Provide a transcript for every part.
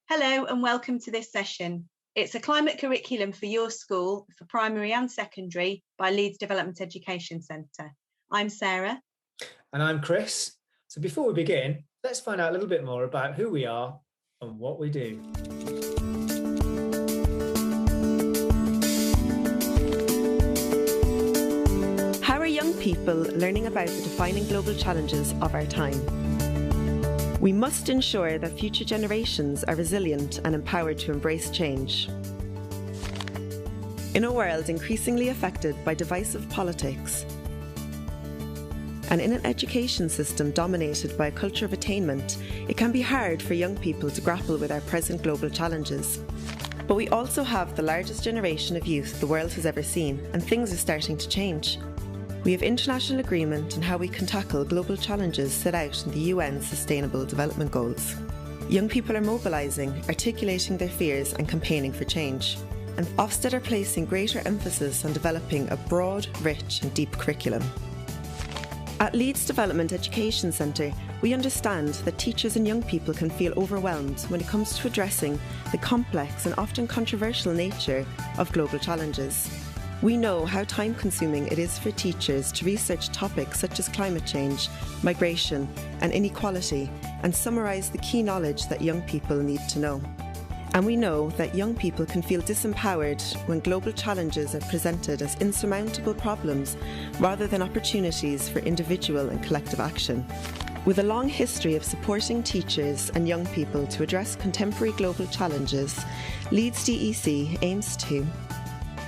Hello and welcome to this session. It's a climate curriculum for your school for primary and secondary by Leeds Development Education Centre. I'm Sarah. And I'm Chris. So before we begin, let's find out a little bit more about who we are and what we do. How are young people learning about the defining global challenges of our time? We must ensure that future generations are resilient and empowered to embrace change. In a world increasingly affected by divisive politics, and in an education system dominated by a culture of attainment, it can be hard for young people to grapple with our present global challenges. But we also have the largest generation of youth the world has ever seen, and things are starting to change. We have international agreement on how we can tackle global challenges set out in the UN Sustainable Development Goals. Young people are mobilising, articulating their fears and campaigning for change. And Ofsted are placing greater emphasis on developing a broad, rich and deep curriculum. At Leeds Development Education Centre, we understand that teachers and young people can feel overwhelmed when it comes to addressing the complex and often controversial nature of global challenges. We know how time-consuming it is for teachers to research topics such as climate change, migration and inequality and summarise the key knowledge that young people need to know. And we know that young people can feel disempowered when global challenges are presented as insurmountable problems rather than opportunities for individual and collective action. With a long history of supporting teachers and young people to address contemporary global challenges, Leeds DEC aims to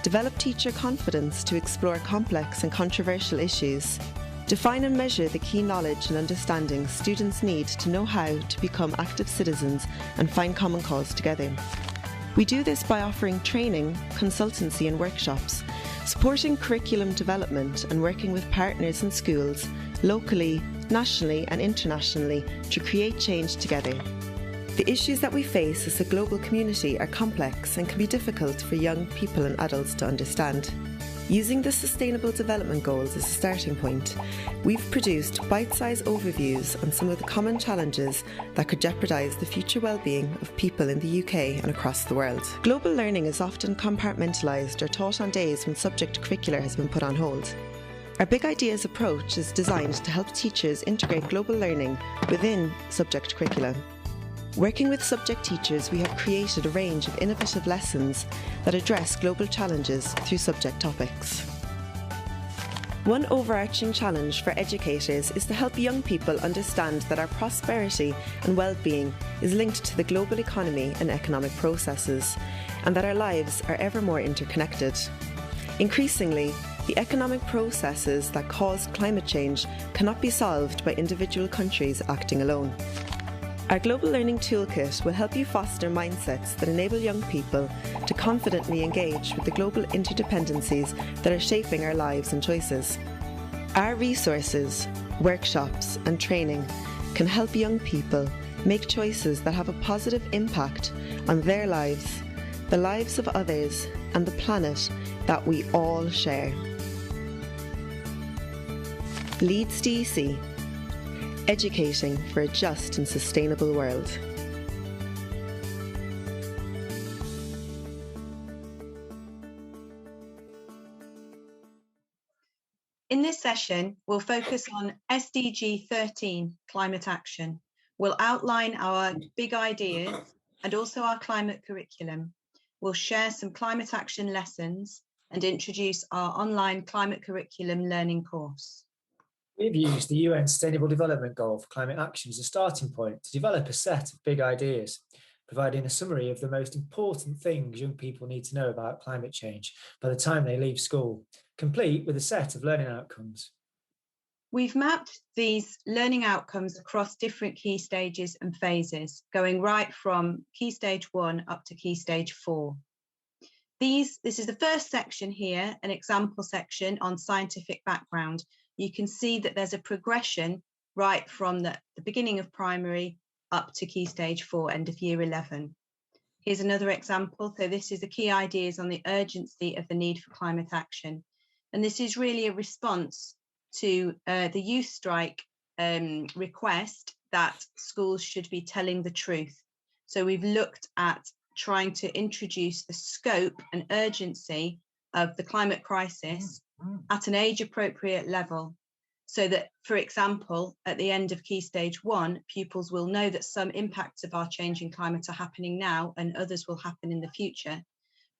develop teacher confidence to explore complex and controversial issues. Define and measure the key knowledge and understanding students need to know how to become active citizens and find common cause together. We do this by offering training, consultancy and workshops, supporting curriculum development and working with partners and schools, locally, nationally and internationally to create change together. The issues that we face as a global community are complex and can be difficult for young people and adults to understand. Using the Sustainable Development Goals as a starting point, we've produced bite-sized overviews on some of the common challenges that could jeopardise the future well-being of people in the UK and across the world. Global learning is often compartmentalised or taught on days when subject curricula has been put on hold. Our Big Ideas approach is designed to help teachers integrate global learning within subject curricula. Working with subject teachers, we have created a range of innovative lessons that address global challenges through subject topics. One overarching challenge for educators is to help young people understand that our prosperity and well-being is linked to the global economy and economic processes, and that our lives are ever more interconnected. Increasingly, the economic processes that cause climate change cannot be solved by individual countries acting alone. Our Global Learning Toolkit will help you foster mindsets that enable young people to confidently engage with the global interdependencies that are shaping our lives and choices. Our resources, workshops and training can help young people make choices that have a positive impact on their lives, the lives of others and the planet that we all share. Leeds DEC, educating for a just and sustainable world. In this session, we'll focus on SDG 13, climate action. We'll outline our big ideas and also our climate curriculum. We'll share some climate action lessons and introduce our online climate curriculum learning course. We've used the UN Sustainable Development Goal for climate action as a starting point to develop a set of big ideas, providing a summary of the most important things young people need to know about climate change by the time they leave school, complete with a set of learning outcomes. We've mapped these learning outcomes across different key stages and phases, going right from Key Stage 1 up to Key Stage 4. This is the first section here, an example section on scientific background. You can see that there's a progression right from the beginning of primary up to Key Stage 4, end of Year 11. Here's another example. So this is the key ideas on the urgency of the need for climate action. And this is really a response to the youth strike request that schools should be telling the truth. So we've looked at trying to introduce the scope and urgency of the climate crisis at an age-appropriate level, so that, for example, at the end of Key Stage 1, pupils will know that some impacts of our changing climate are happening now and others will happen in the future.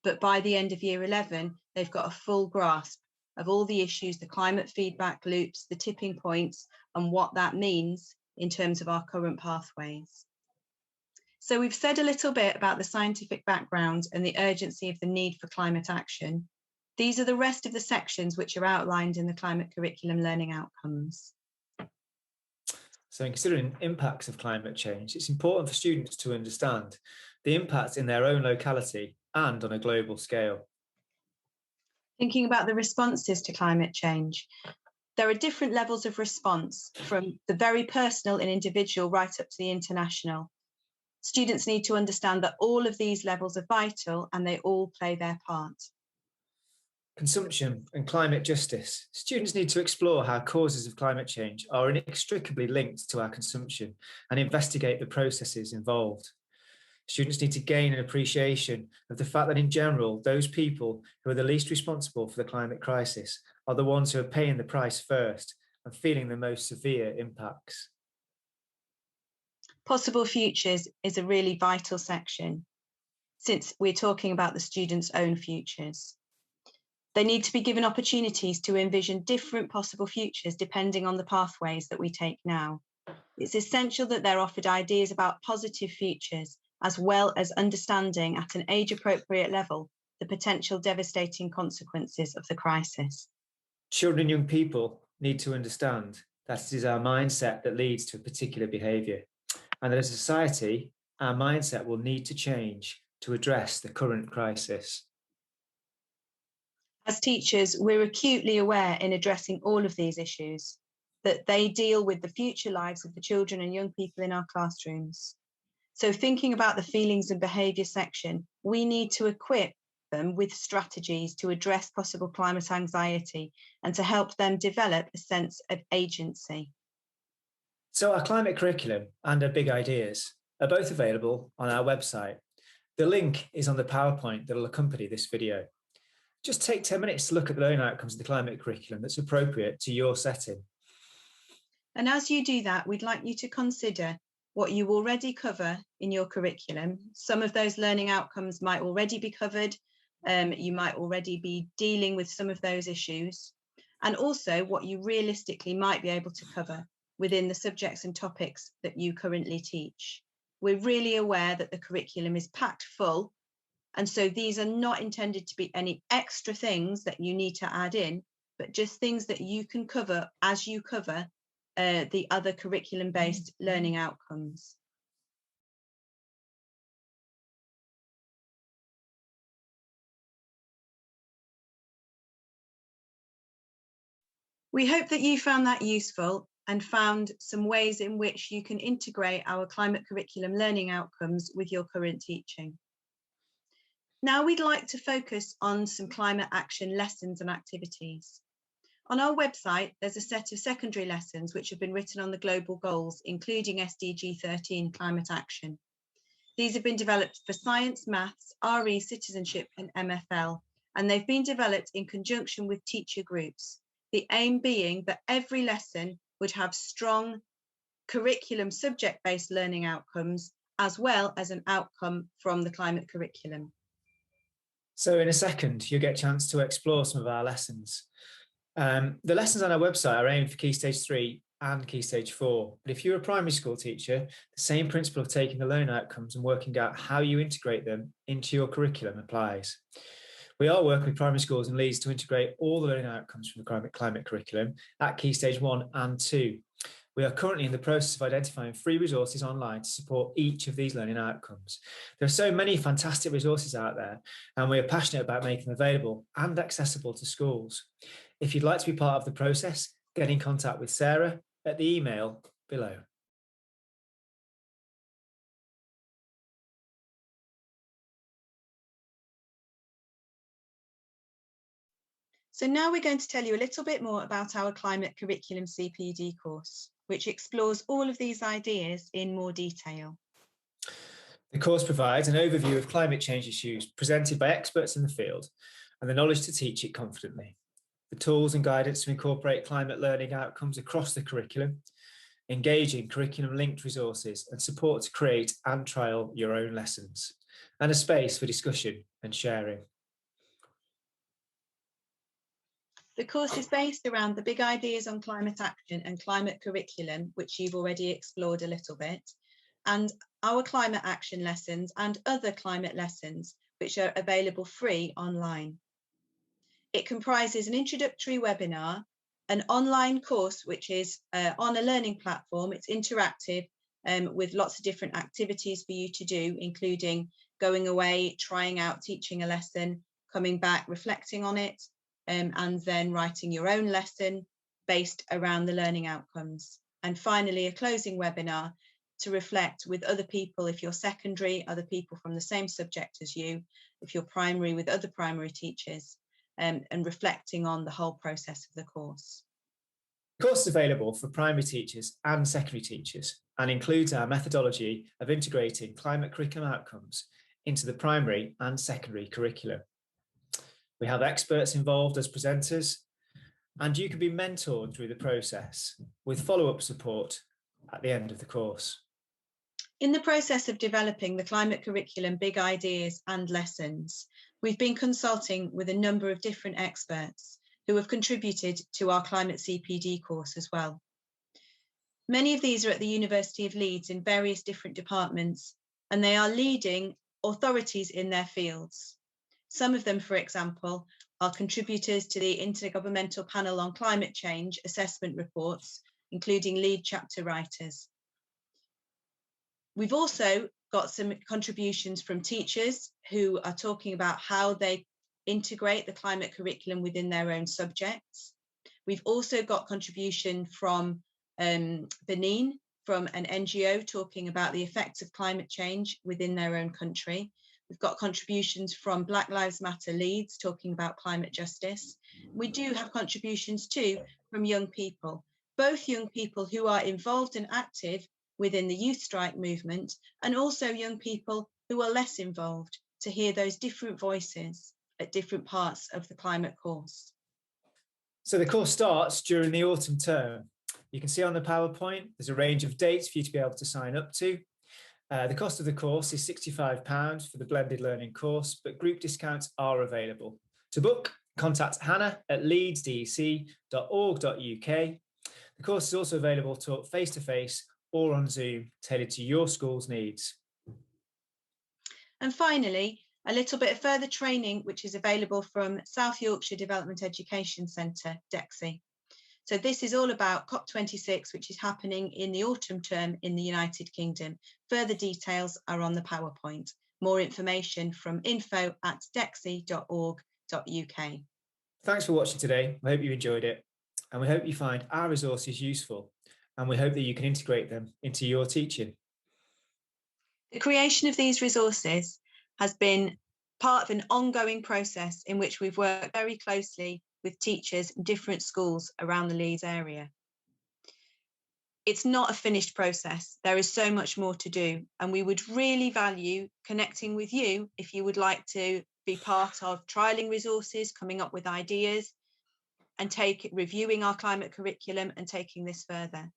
But by the end of Year 11, they've got a full grasp of all the issues, the climate feedback loops, the tipping points, and what that means in terms of our current pathways. So we've said a little bit about the scientific background and the urgency of the need for climate action. These are the rest of the sections which are outlined in the climate curriculum learning outcomes. So in considering impacts of climate change, it's important for students to understand the impacts in their own locality and on a global scale. Thinking about the responses to climate change, there are different levels of response, from the very personal and individual right up to the international. Students need to understand that all of these levels are vital and they all play their part. Consumption and climate justice. Students need to explore how causes of climate change are inextricably linked to our consumption and investigate the processes involved. Students need to gain an appreciation of the fact that in general, those people who are the least responsible for the climate crisis are the ones who are paying the price first and feeling the most severe impacts. Possible futures is a really vital section, since we're talking about the students' own futures. They need to be given opportunities to envision different possible futures depending on the pathways that we take now. It's essential that they're offered ideas about positive futures, as well as understanding at an age-appropriate level the potential devastating consequences of the crisis. Children and young people need to understand that it is our mindset that leads to a particular behaviour, and that as a society, our mindset will need to change to address the current crisis. As teachers, we're acutely aware in addressing all of these issues that they deal with the future lives of the children and young people in our classrooms. So thinking about the feelings and behaviour section, we need to equip them with strategies to address possible climate anxiety and to help them develop a sense of agency. So our climate curriculum and our big ideas are both available on our website. The link is on the PowerPoint that will accompany this video. Just take 10 minutes to look at the learning outcomes of the climate curriculum that's appropriate to your setting. And as you do that, we'd like you to consider what you already cover in your curriculum. Some of those learning outcomes might already be covered. You might already be dealing with some of those issues, and also what you realistically might be able to cover within the subjects and topics that you currently teach. We're really aware that the curriculum is packed full, and so these are not intended to be any extra things that you need to add in, but just things that you can cover as you cover the other curriculum-based learning outcomes. We hope that you found that useful and found some ways in which you can integrate our climate curriculum learning outcomes with your current teaching. Now we'd like to focus on some climate action lessons and activities. On our website, there's a set of secondary lessons which have been written on the global goals, including SDG 13 climate action. These have been developed for science, maths, RE, citizenship and MFL, and they've been developed in conjunction with teacher groups. The aim being that every lesson would have strong curriculum subject-based learning outcomes, as well as an outcome from the climate curriculum. So in a second, you'll get a chance to explore some of our lessons. The lessons on our website are aimed for Key Stage 3 and Key Stage 4. But if you're a primary school teacher, the same principle of taking the learning outcomes and working out how you integrate them into your curriculum applies. We are working with primary schools in Leeds to integrate all the learning outcomes from the climate curriculum at Key Stage 1 and 2. We are currently in the process of identifying free resources online to support each of these learning outcomes. There are so many fantastic resources out there, and we are passionate about making them available and accessible to schools. If you'd like to be part of the process, get in contact with Sarah at the email below. So now we're going to tell you a little bit more about our Climate Curriculum CPD course, which explores all of these ideas in more detail. The course provides an overview of climate change issues presented by experts in the field and the knowledge to teach it confidently. The tools and guidance to incorporate climate learning outcomes across the curriculum, engaging curriculum-linked resources and support to create and trial your own lessons, and a space for discussion and sharing. The course is based around the big ideas on climate action and climate curriculum, which you've already explored a little bit, and our climate action lessons and other climate lessons, which are available free online. It comprises an introductory webinar, an online course, which is on a learning platform. It's interactive with lots of different activities for you to do, including going away, trying out teaching a lesson, coming back, reflecting on it, and then writing your own lesson based around the learning outcomes. And finally, a closing webinar to reflect with other people, if you're secondary, other people from the same subject as you, if you're primary, with other primary teachers, and reflecting on the whole process of the course. The course is available for primary teachers and secondary teachers and includes our methodology of integrating climate curriculum outcomes into the primary and secondary curriculum. We have experts involved as presenters, and you can be mentored through the process with follow-up support at the end of the course. In the process of developing the climate curriculum, big ideas and lessons, we've been consulting with a number of different experts who have contributed to our climate CPD course as well. Many of these are at the University of Leeds in various different departments, and they are leading authorities in their fields. Some of them, for example, are contributors to the Intergovernmental Panel on Climate Change assessment reports, including lead chapter writers. We've also got some contributions from teachers who are talking about how they integrate the climate curriculum within their own subjects. We've also got contribution from Benin, from an NGO talking about the effects of climate change within their own country. We've got contributions from Black Lives Matter Leeds talking about climate justice. We do have contributions too from young people, both young people who are involved and active within the youth strike movement, and also young people who are less involved, to hear those different voices at different parts of the climate course. So the course starts during the autumn term. You can see on the PowerPoint, there's a range of dates for you to be able to sign up to. The cost of the course is £65 for the blended learning course, but group discounts are available. To book, contact Hannah at leedsdec.org.uk. The course is also available to taught face-to-face or on Zoom, tailored to your school's needs. And finally, a little bit of further training, which is available from South Yorkshire Development Education Centre, DECC. So this is all about COP26, which is happening in the autumn term in the United Kingdom. Further details are on the PowerPoint. More information from info@decc.org.uk. Thanks for watching today. I hope you enjoyed it, and we hope you find our resources useful, and we hope that you can integrate them into your teaching. The creation of these resources has been part of an ongoing process in which we've worked very closely with teachers in different schools around the Leeds area. It's not a finished process. There is so much more to do, and we would really value connecting with you if you would like to be part of trialling resources, coming up with ideas, and reviewing our climate curriculum and taking this further.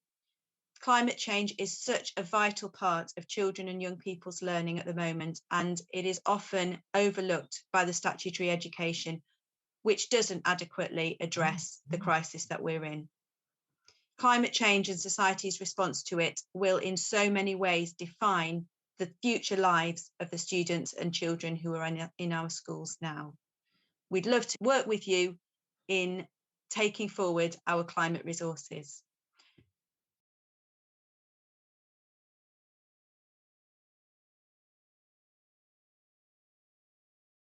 Climate change is such a vital part of children and young people's learning at the moment, and it is often overlooked by the statutory education, which doesn't adequately address the crisis that we're in. Climate change and society's response to it will in so many ways define the future lives of the students and children who are in our schools now. We'd love to work with you in taking forward our climate resources.